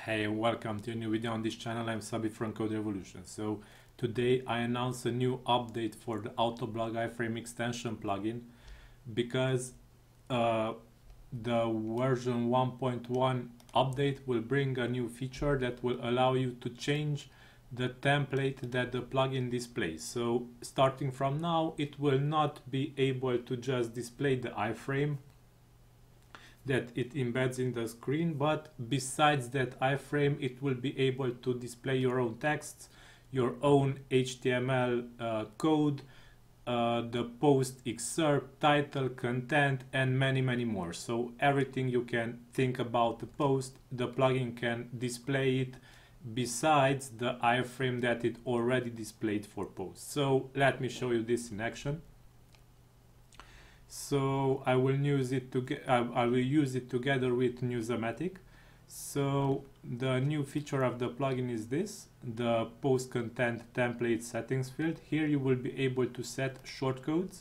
Hey, welcome to a new video on this channel. I'm Szabi from CodeRevolution. So today I announced a new update for the AutoBlog Iframe Extension Plugin because the version 1.1 update will bring a new feature that will allow you to change the template that the plugin displays. So starting from now, it will not be able to just display the iframe that it embeds in the screen, but besides that iframe, it will be able to display your own texts, your own HTML code, the post excerpt, title, content, and many more. So everything you can think about the post, the plugin can display it besides the iframe that it already displayed for posts. So let me show you this in action. So I will use it together with Newsamatic. So the new feature of the plugin is this, the post content template settings field. Here you will be able to set shortcodes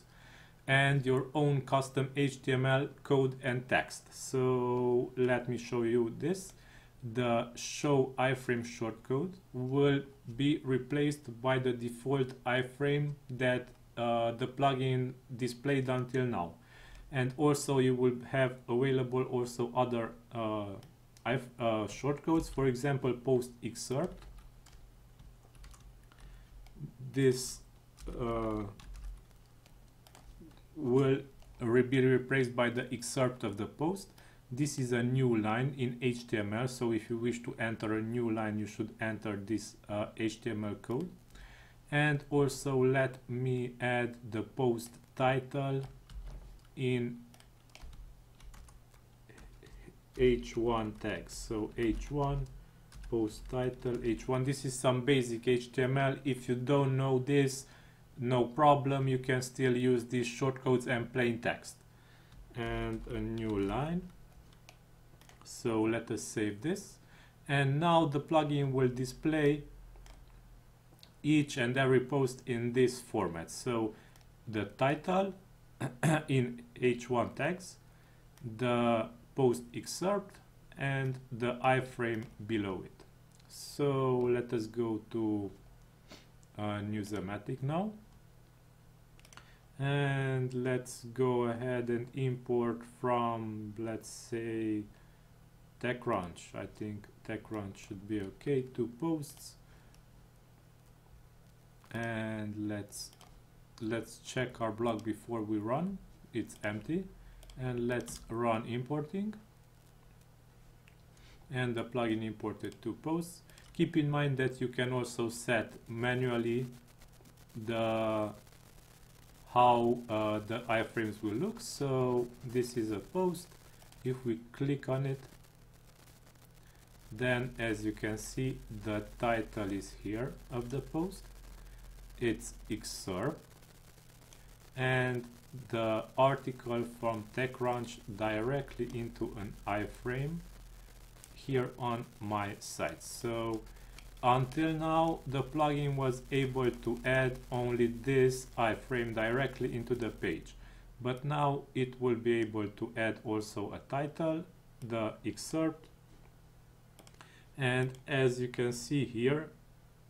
and your own custom HTML code and text. So let me show you this. The show iframe shortcode will be replaced by the default iframe that the plugin displayed until now, and also you will have available also other shortcodes. For example, post excerpt. This will be replaced by the excerpt of the post. This is a new line in HTML, so if you wish to enter a new line, you should enter this HTML code. And also let me add the post title in h1 tags. So h1 post title h1. This is some basic HTML. If you don't know this, no problem, you can still use these shortcodes and plain text. And a new line. So let us save this, and now the plugin will display each and every post in this format. So the title in h1 tags, the post excerpt, and the iframe below it. So let us go to Newsamatic now, and let's go ahead and import from, let's say, TechCrunch. I think TechCrunch should be okay. 2 posts. And let's check our blog before we run. It's empty, and let's run importing, and the plugin imported 2 posts. Keep in mind that you can also set manually how the iframes will look. So this is a post. If we click on it, then as you can see, the title is here of the post. It's excerpt, and the article from TechCrunch directly into an iframe here on my site. So until now, the plugin was able to add only this iframe directly into the page, but now it will be able to add also a title, the excerpt, and as you can see here,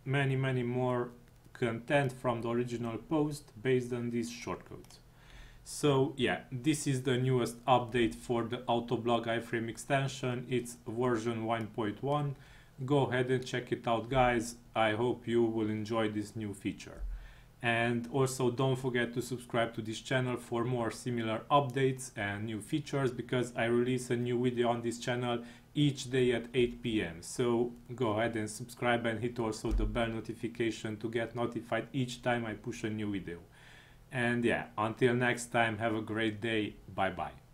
many more content from the original post based on these shortcodes. So yeah, this is the newest update for the AutoBlog Iframe extension. It's version 1.1. Go ahead and check it out, guys. I hope you will enjoy this new feature. And also don't forget to subscribe to this channel for more similar updates and new features, because I release a new video on this channel each day at 8 p.m. So go ahead and subscribe and hit also the bell notification to get notified each time I push a new video. And yeah, until next time, have a great day. Bye bye.